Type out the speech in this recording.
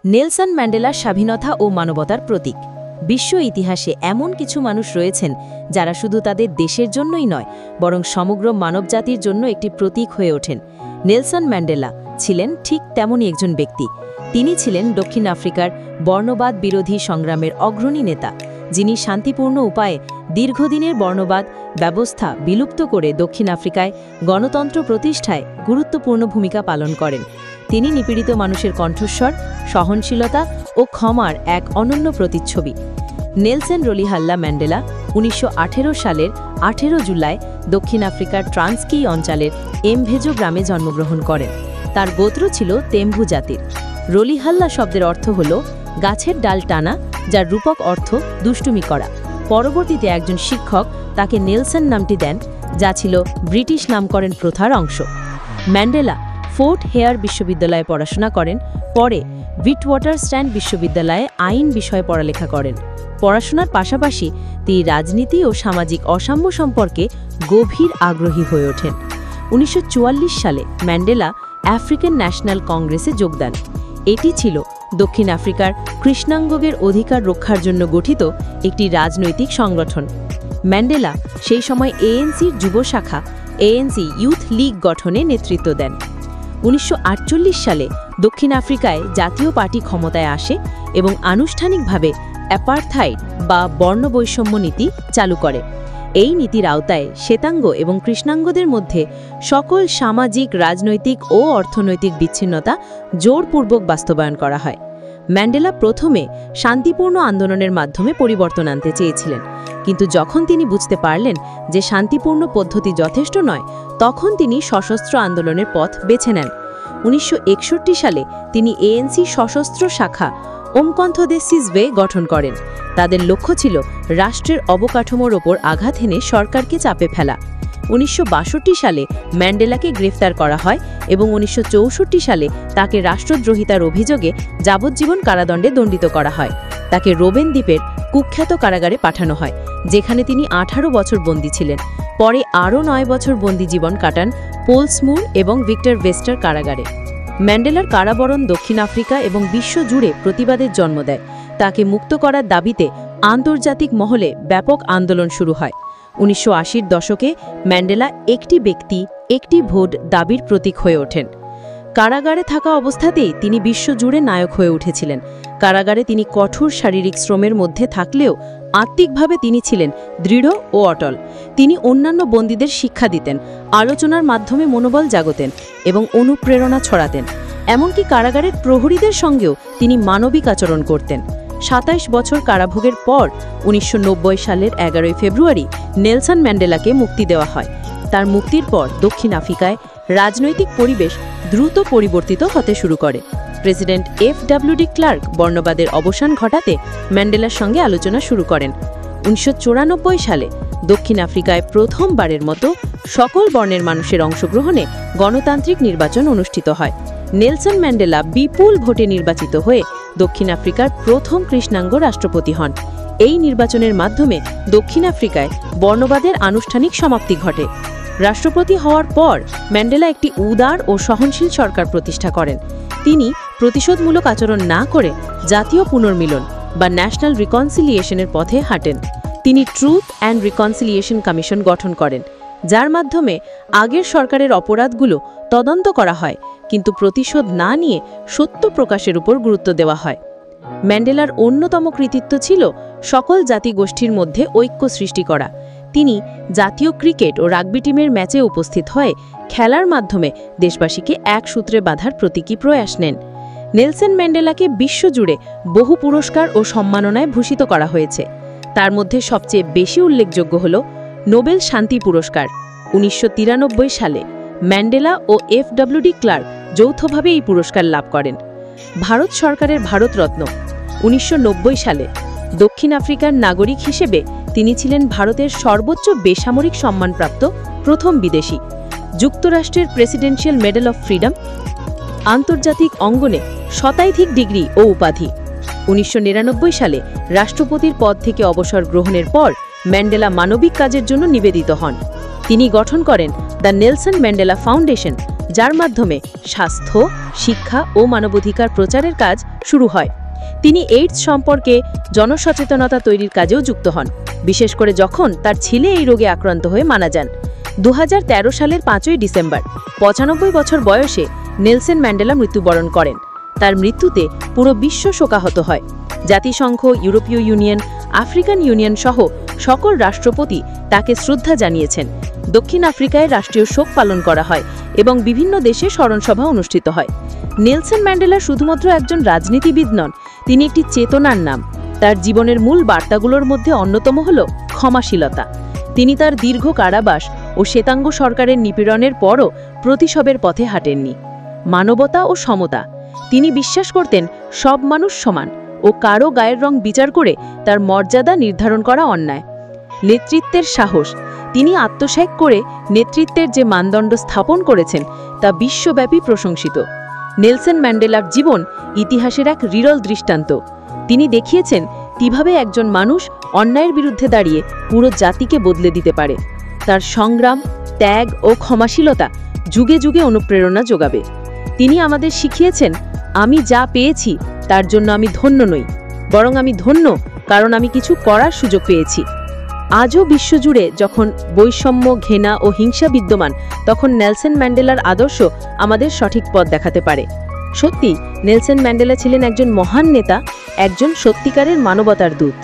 Nelson ম্যান্ডেলার স্বাধীনতা ও মানবতার প্রতীক। বিশ্ব ইতিহাসে এমন কিছু মানুষ রয়েছেন যারা শুধু তাদের দেশের জন্যই নয়, বরং সমগ্র মানবজাতির জন্য একটি প্রতীক হয়ে ওঠেন। নেলসন ম্যান্ডেলা ছিলেন ঠিক তেমনই একজন ব্যক্তি। তিনি ছিলেন দক্ষিণ আফ্রিকার বর্ণবাদ বিরোধী সংগ্রামের অগ্রণী নেতা, যিনি শান্তিপূর্ণ উপায়ে দীর্ঘদিনের বর্ণবাদ ব্যবস্থা বিলুপ্ত করে দক্ষিণ আফ্রিকায় গণতন্ত্র প্রতিষ্ঠায় গুরুত্বপূর্ণ ভূমিকা পালন করেন। তিনি নিপীড়িত মানুষের কণ্ঠস্বর, সহনশীলতা ও ক্ষমার এক অনন্য প্রতিচ্ছবি। নেলসন রলিহাল্লা ম্যান্ডেলা ১৯১৮ সালের ১৮ জুলাই দক্ষিণ আফ্রিকার ট্রান্সকেই অঞ্চলের এমভেজো গ্রামে জন্মগ্রহণ করেন। তার গোত্র ছিল তেম্বু জাতির। রলিহাল্লা শব্দের অর্থ হল গাছের ডাল টানা, যার রূপক অর্থ দুষ্টুমি করা। পরবর্তীতে একজন শিক্ষক তাকে নেলসন নামটি দেন, যা ছিল ব্রিটিশ নামকরণ প্রথার অংশ। ম্যান্ডেলা ফোর্ট হেয়ার বিশ্ববিদ্যালয়ে পড়াশোনা করেন, পরে উইটওয়াটারস্ট্যান্ড বিশ্ববিদ্যালয়ে আইন বিষয়ে পড়ালেখা করেন। পড়াশোনার পাশাপাশি তিনি রাজনীতি ও সামাজিক অসাম্য সম্পর্কে গভীর আগ্রহী হয়ে ওঠেন। ১৯৪৪ সালে ম্যান্ডেলা আফ্রিকান ন্যাশনাল কংগ্রেসে যোগ দেন। এটি ছিল দক্ষিণ আফ্রিকার কৃষ্ণাঙ্গদের অধিকার রক্ষার জন্য গঠিত একটি রাজনৈতিক সংগঠন। ম্যান্ডেলা সেই সময় এএনসির যুব শাখা এএনসি ইউথ লীগ গঠনে নেতৃত্ব দেন। ১৯৪৮ সালে দক্ষিণ আফ্রিকায় জাতীয় পার্টি ক্ষমতায় আসে এবং আনুষ্ঠানিকভাবে অ্যাপারথাইড বা বর্ণবৈষম্য নীতি চালু করে। এই নীতির আওতায় শ্বেতাঙ্গ এবং কৃষ্ণাঙ্গদের মধ্যে সকল সামাজিক, রাজনৈতিক ও অর্থনৈতিক বিচ্ছিন্নতা জোরপূর্বক বাস্তবায়ন করা হয়। ম্যান্ডেলা প্রথমে শান্তিপূর্ণ আন্দোলনের মাধ্যমে পরিবর্তন আনতে চেয়েছিলেন, কিন্তু যখন তিনি বুঝতে পারলেন যে শান্তিপূর্ণ পদ্ধতি যথেষ্ট নয়, তখন তিনি সশস্ত্র আন্দোলনের পথ বেছে নেন। ১৯৬১ সালে তিনি এএনসি সশস্ত্র শাখা ওমকন্থদে সিজওয়ে গঠন করেন। তাদের লক্ষ্য ছিল রাষ্ট্রের অবকাঠামোর ওপর আঘাত এনে সরকারকে চাপে ফেলা। ১৯৬২ সালে ম্যান্ডেলাকে গ্রেফতার করা হয় এবং ১৯৬৪ সালে তাকে রাষ্ট্রদ্রোহিতার অভিযোগে যাবজ্জীবন কারাদণ্ডে দণ্ডিত করা হয়। তাকে রোবেন দ্বীপের কুখ্যাত কারাগারে পাঠানো হয়, যেখানে তিনি ১৮ বছর বন্দী ছিলেন। পরে আরও ৯ বছর বন্দী জীবন কাটান পোলসমুর এবং ভিক্টর ভেস্টার কারাগারে। ম্যান্ডেলার কারাবরণ দক্ষিণ আফ্রিকা এবং বিশ্ব জুড়ে প্রতিবাদের জন্ম দেয়। তাকে মুক্ত করার দাবিতে আন্তর্জাতিক মহলে ব্যাপক আন্দোলন শুরু হয়। ১৯৮০-র দশকে ম্যান্ডেলা একটি ব্যক্তি, একটি ভোট দাবির প্রতীক হয়ে ওঠেন। কারাগারে থাকা অবস্থাতেই তিনি বিশ্বজুড়ে নায়ক হয়ে উঠেছিলেন। কারাগারে তিনি কঠোর শারীরিক শ্রমের মধ্যে থাকলেও আত্মিকভাবে তিনি ছিলেন দৃঢ় ও অটল। তিনি অন্যান্য বন্দীদের শিক্ষা দিতেন, আলোচনার মাধ্যমে মনোবল জাগতেন এবং অনুপ্রেরণা ছড়াতেন। এমনকি কারাগারের প্রহরীদের সঙ্গেও তিনি মানবিক আচরণ করতেন। ২৭ বছর কারাভোগের পর ১৯৯০ সালের ১১ ফেব্রুয়ারি নেলসন ম্যান্ডেলাকে মুক্তি দেওয়া হয়। তার মুক্তির পর দক্ষিণ আফ্রিকায় রাজনৈতিক পরিবেশ দ্রুত পরিবর্তিত হতে শুরু করে। প্রেসিডেন্ট এফ.ডব্লিউ.ডি. ক্লার্ক বর্ণবাদের অবসান ঘটাতে ম্যান্ডেলার সঙ্গে আলোচনা শুরু করেন। ১৯৯৪ সালে দক্ষিণ আফ্রিকায় প্রথমবারের মতো সকল বর্ণের মানুষের অংশগ্রহণে গণতান্ত্রিক নির্বাচন অনুষ্ঠিত হয়। নেলসন ম্যান্ডেলা বিপুল ভোটে নির্বাচিত হয়ে দক্ষিণ আফ্রিকার প্রথম কৃষ্ণাঙ্গ রাষ্ট্রপতি হন। এই নির্বাচনের মাধ্যমে দক্ষিণ আফ্রিকায় বর্ণবাদের আনুষ্ঠানিক সমাপ্তি ঘটে। রাষ্ট্রপতি হওয়ার পর ম্যান্ডেলা একটি উদার ও সহনশীল সরকার প্রতিষ্ঠা করেন। তিনি প্রতিশোধমূলক আচরণ না করে জাতীয় পুনর্মিলন বা ন্যাশনাল রিকনসিলিয়েশনের পথে হাঁটেন। তিনি ট্রুথ অ্যান্ড রিকনসিলিয়েশন কমিশন গঠন করেন, যার মাধ্যমে আগের সরকারের অপরাধগুলো তদন্ত করা হয়, কিন্তু প্রতিশোধ না নিয়ে সত্য প্রকাশের উপর গুরুত্ব দেওয়া হয়। ম্যান্ডেলার অন্যতম কৃতিত্ব ছিল সকল জাতিগোষ্ঠীর মধ্যে ঐক্য সৃষ্টি করা। তিনি জাতীয় ক্রিকেট ও রাগবি টিমের ম্যাচে উপস্থিত হয়ে খেলার মাধ্যমে দেশবাসীকে এক সূত্রে বাঁধার প্রতীকী প্রয়াস নেন। নেলসন ম্যান্ডেলাকে বিশ্বজুড়ে বহু পুরস্কার ও সম্মাননায় ভূষিত করা হয়েছে। তার মধ্যে সবচেয়ে বেশি উল্লেখযোগ্য হল নোবেল শান্তি পুরস্কার। ১৯৯৩ সালে ম্যান্ডেলা ও এফ.ডব্লিউ.ডি. ক্লার্ক যৌথভাবে এই পুরস্কার লাভ করেন। ভারত সরকারের ভারতরত্ন ১৯৯০ সালে। দক্ষিণ আফ্রিকার নাগরিক হিসেবে তিনি ছিলেন ভারতের সর্বোচ্চ বেসামরিক সম্মানপ্রাপ্ত প্রথম বিদেশি। যুক্তরাষ্ট্রের প্রেসিডেন্সিয়াল মেডেল অফ ফ্রিডম, আন্তর্জাতিক অঙ্গনে শতাধিক ডিগ্রি ও উপাধি। ১৯৯৯ সালে রাষ্ট্রপতির পদ থেকে অবসর গ্রহণের পর ম্যান্ডেলা মানবিক কাজের জন্য নিবেদিত হন। তিনি গঠন করেন দ্য নেলসন ম্যান্ডেলা ফাউন্ডেশন, যার মাধ্যমে স্বাস্থ্য, শিক্ষা ও মানবাধিকার প্রচারের কাজ শুরু হয়। তিনি এইডস সম্পর্কে জনসচেতনতা তৈরির কাজেও যুক্ত হন, বিশেষ করে যখন তার ছেলে এই রোগে আক্রান্ত হয়ে মারা যান। 2013 সালের 5ই ডিসেম্বর 95 বছর বয়সে নেলসন ম্যান্ডেলা মৃত্যুবরণ করেন। তার মৃত্যুতে পুরো বিশ্ব শোকাহত হয়। জাতিসংঘ, ইউরোপীয় ইউনিয়ন, আফ্রিকান ইউনিয়ন সহ সকল রাষ্ট্রপতি তাকে শ্রদ্ধা জানিয়েছেন। দক্ষিণ আফ্রিকায় রাষ্ট্রীয় শোক পালন করা হয় এবং বিভিন্ন দেশে স্মরণসভা অনুষ্ঠিত হয়। নেলসন ম্যান্ডেলা শুধুমাত্র একজন রাজনীতিবিদ নন, তিনি একটি চেতনার নাম। তার জীবনের মূল বার্তাগুলোর মধ্যে অন্যতম হল ক্ষমাশীলতা। তিনি তার দীর্ঘ কারাবাস ও শ্বেতাঙ্গ সরকারের নিপীড়নের পরও প্রতিশোধের পথে হাঁটেননি। মানবতা ও সমতা। তিনি বিশ্বাস করতেন সব মানুষ সমান ও কারো গায়ের রং বিচার করে তার মর্যাদা নির্ধারণ করা অন্যায়। নেতৃত্বের সাহস। তিনি আত্মত্যাগ করে নেতৃত্বের যে মানদণ্ড স্থাপন করেছেন তা বিশ্বব্যাপী প্রশংসিত। নেলসন ম্যান্ডেলার জীবন ইতিহাসের এক বিরল দৃষ্টান্ত। তিনি দেখিয়েছেন কিভাবে একজন মানুষ অন্যায়ের বিরুদ্ধে দাঁড়িয়ে পুরো জাতিকে বদলে দিতে পারে। তার সংগ্রাম, ত্যাগ ও ক্ষমাশীলতা যুগে যুগে অনুপ্রেরণা যোগাবে। তিনি আমাদের শিখিয়েছেন, আমি যা পেয়েছি তার জন্য আমি ধন্য নই, বরং আমি ধন্য কারণ আমি কিছু করার সুযোগ পেয়েছি। আজও বিশ্বজুড়ে যখন বৈষম্য, ঘৃণা ও হিংসা বিদ্যমান, তখন নেলসন ম্যান্ডেলার আদর্শ আমাদের সঠিক পথ দেখাতে পারে। সত্যি, নেলসন ম্যান্ডেলা ছিলেন একজন মহান নেতা, একজন সত্যিকারের মানবতার দূত।